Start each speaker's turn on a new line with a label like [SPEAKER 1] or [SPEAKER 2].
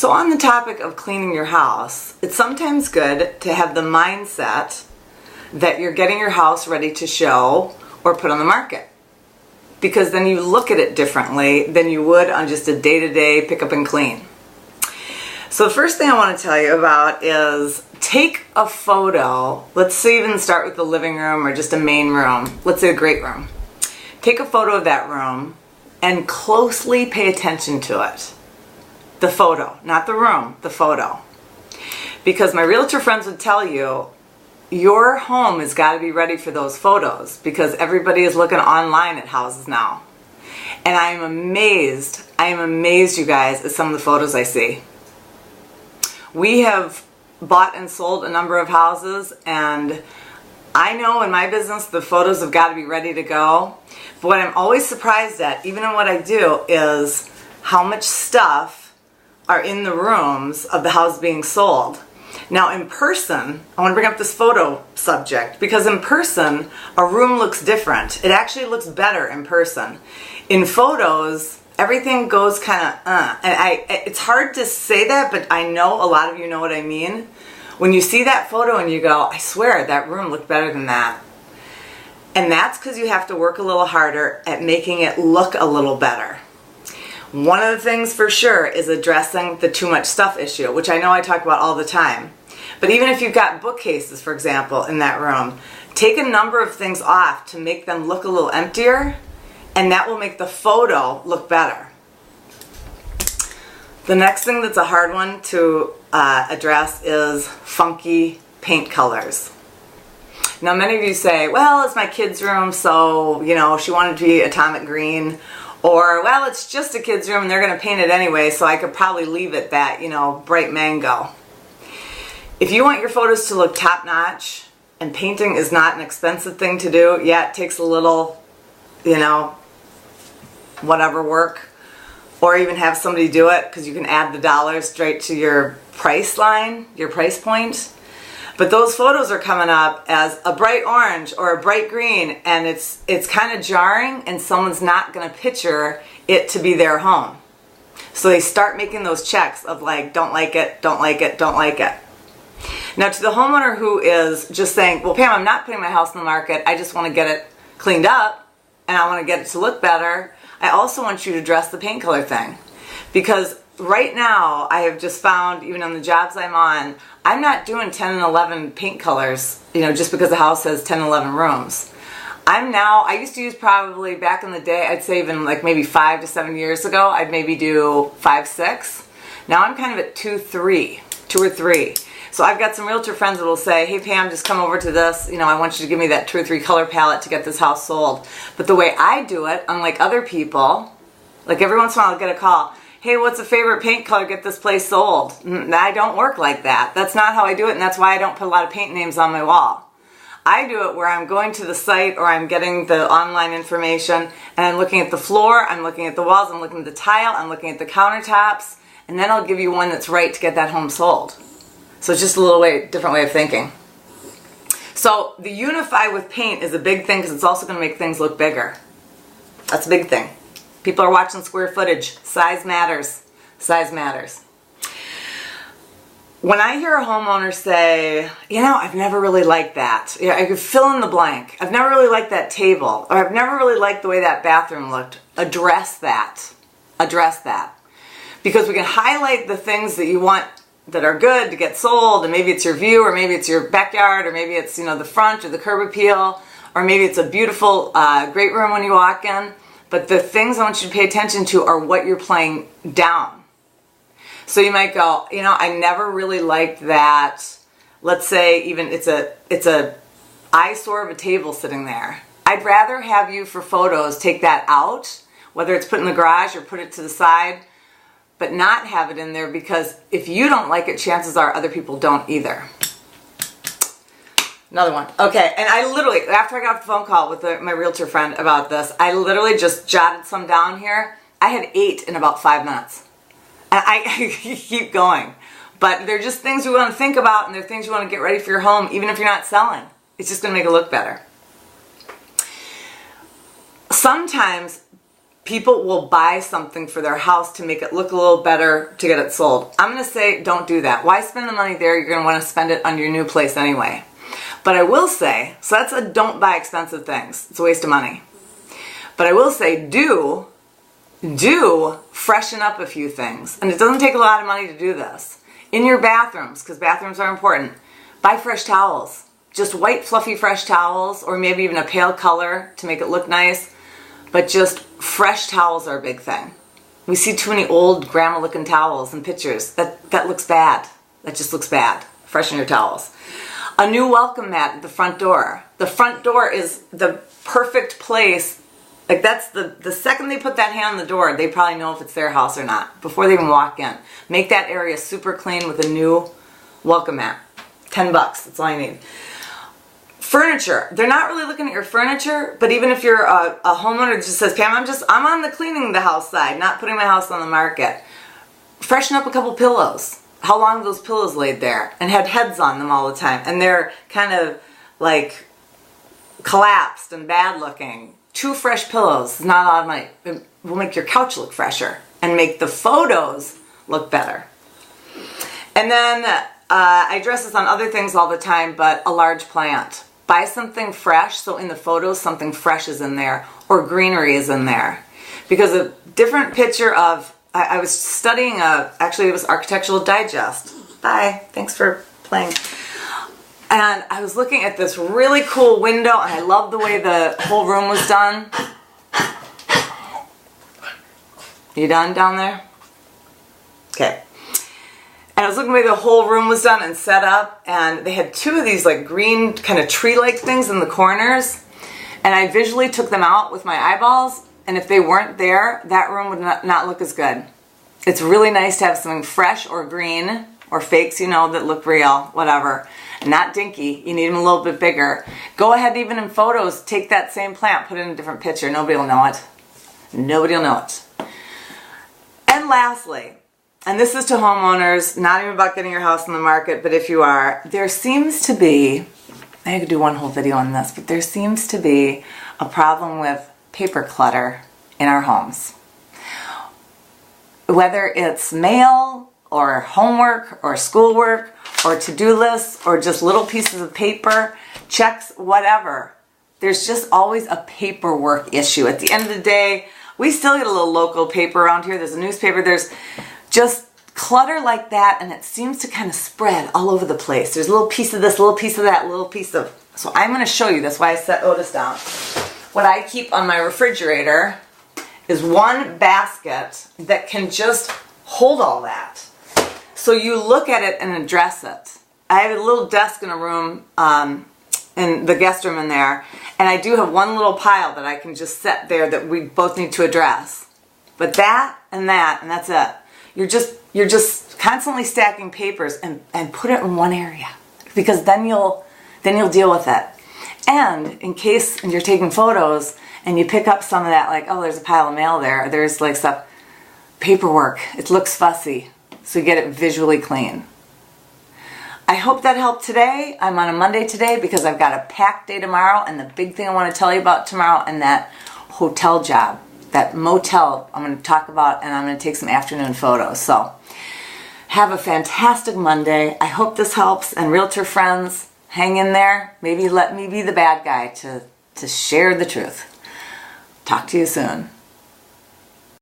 [SPEAKER 1] So on the topic of cleaning your house, it's sometimes good to have the mindset that you're getting your house ready to show or put on the market. Because then you look at it differently than you would on just a day-to-day pick up and clean. So the first thing I want to tell you about is take a photo. Let's say even start with the living room or just a main room. Let's say a great room. Take a photo of that room and closely pay attention to it. The photo, not the room, the photo. Because my realtor friends would tell you, your home has got to be ready for those photos because everybody is looking online at houses now. And I am amazed, you guys, at some of the photos I see. We have bought and sold a number of houses, and I know in my business the photos have got to be ready to go. But what I'm always surprised at, even in what I do, is how much stuff are in the rooms of the house being sold. Now in person, I want to bring up this photo subject because in person, a room looks different. It actually looks better in person. In photos, everything goes kind of, and it's hard to say that, but I know a lot of you know what I mean. When you see that photo and you go, I swear that room looked better than that. And that's because you have to work a little harder at making it look a little better. One of the things for sure is addressing the too much stuff issue, which I know I talk about all the time. But even if you've got bookcases, for example, in that room, take a number of things off to make them look a little emptier, and that will make the photo look better. The next thing that's a hard one to address is funky paint colors. Now many of you say, well, it's my kid's room, so, you know, she wanted to be atomic green. Or, well, it's just a kid's room and they're going to paint it anyway, so I could probably leave it that, you know, bright mango. If you want your photos to look top-notch, and painting is not an expensive thing to do, yeah, it takes a little, you know, whatever work, or even have somebody do it, because you can add the dollars straight to your price line, your price point. But those photos are coming up as a bright orange or a bright green, and it's kind of jarring, and someone's not going to picture it to be their home. So they start making those checks of like, don't like it, don't like it, don't like it. Now to the homeowner who is just saying, well, Pam, I'm not putting my house in the market, I just want to get it cleaned up, and I want to get it to look better, I also want you to address the paint color thing. Because right now, I have just found, even on the jobs I'm on, I'm not doing 10 and 11 paint colors, you know, just because the house has 10 and 11 rooms. I used to use probably back in the day, I'd say even like maybe 5 to 7 years ago, I'd maybe do 5, 6. Now I'm kind of at 2 or 3. So I've got some realtor friends that will say, hey Pam, just come over to this, you know, I want you to give me that 2 or 3 color palette to get this house sold. But the way I do it, unlike other people, like every once in a while I'll get a call, hey, what's a favorite paint color, get this place sold? I don't work like that. That's not how I do it, and that's why I don't put a lot of paint names on my wall. I do it where I'm going to the site or I'm getting the online information and I'm looking at the floor, I'm looking at the walls, I'm looking at the tile, I'm looking at the countertops, and then I'll give you one that's right to get that home sold. So it's just a little different way of thinking. So the unify with paint is a big thing because it's also going to make things look bigger. That's a big thing. People are watching square footage. Size matters. Size matters. When I hear a homeowner say, you know, I've never really liked that. Yeah, I could fill in the blank. I've never really liked that table. Or I've never really liked the way that bathroom looked. Address that. Address that. Because we can highlight the things that you want that are good to get sold, and maybe it's your view, or maybe it's your backyard, or maybe it's, you know, the front or the curb appeal, or maybe it's a beautiful great room when you walk in. But the things I want you to pay attention to are what you're playing down. So you might go, you know, I never really liked that. Let's say even it's a eyesore of a table sitting there. I'd rather have you for photos take that out, whether it's put in the garage or put it to the side, but not have it in there, because if you don't like it, chances are other people don't either. Another one. Okay, and I literally, after I got off the phone call with my realtor friend about this, I literally just jotted some down here. I had 8 in about 5 minutes. And I keep going. But they're just things we want to think about, and they're things you want to get ready for your home, even if you're not selling. It's just going to make it look better. Sometimes people will buy something for their house to make it look a little better to get it sold. I'm going to say don't do that. Why spend the money there? You're going to want to spend it on your new place anyway. But I will say, so that's a don't buy expensive things. It's a waste of money. But I will say do freshen up a few things. And it doesn't take a lot of money to do this. In your bathrooms, because bathrooms are important, buy fresh towels. Just white fluffy fresh towels, or maybe even a pale color to make it look nice. But just fresh towels are a big thing. We see too many old grandma looking towels in pictures. That looks bad. That just looks bad. Freshen your towels. A new welcome mat at the front door. The front door is the perfect place. Like that's the second they put that hand on the door, they probably know if it's their house or not before they even walk in. Make that area super clean with a new welcome mat. $10, that's all you need. Furniture. They're not really looking at your furniture, but even if you're a homeowner that just says, Pam, I'm on the cleaning the house side, not putting my house on the market. Freshen up a couple pillows. How long have those pillows laid there and had heads on them all the time? And they're kind of like collapsed and bad looking. 2 fresh pillows is not a lot of money. It will make your couch look fresher and make the photos look better. And then I address this on other things all the time, but a large plant. Buy something fresh, so in the photos something fresh is in there, or greenery is in there. Because a different picture of, I was studying, actually it was Architectural Digest. Bye, thanks for playing. And I was looking at this really cool window, and I love the way the whole room was done. You done down there? Okay. And I was looking at the way the whole room was done and set up, and they had 2 of these like green kind of tree-like things in the corners, and I visually took them out with my eyeballs, and if they weren't there, that room would not look as good. It's really nice to have something fresh or green, or fakes, you know, that look real, whatever. Not dinky, you need them a little bit bigger. Go ahead, even in photos, take that same plant, put it in a different picture. Nobody will know it. Nobody will know it. And lastly, and this is to homeowners, not even about getting your house on the market, but if you are, there seems to be, I could do one whole video on this, but there seems to be a problem with paper clutter in our homes. Whether it's mail, or homework, or schoolwork, or to-do lists, or just little pieces of paper, checks, whatever. There's just always a paperwork issue. At the end of the day, we still get a little local paper around here. There's a newspaper. There's just clutter like that, and it seems to kind of spread all over the place. There's a little piece of this, a little piece of that, a little piece of... So I'm going to show you this, why I set Otis down. What I keep on my refrigerator is one basket that can just hold all that. So you look at it and address it. I have a little desk in a room, in the guest room in there, and I do have one little pile that I can just set there that we both need to address. But that, and that's it. You're just constantly stacking papers and put it in one area, because then you'll deal with it. And in case you're taking photos and you pick up some of that, like, oh, there's a pile of mail there, there's like stuff, paperwork, it looks fussy. So you get it visually clean. I hope that helped today. I'm on a Monday today because I've got a packed day tomorrow, and the big thing I want to tell you about tomorrow, and that hotel job, that motel I'm going to talk about, and I'm going to take some afternoon photos. So have a fantastic Monday. I hope this helps, and realtor friends, hang in there. Maybe let me be the bad guy to share the truth. Talk to you soon.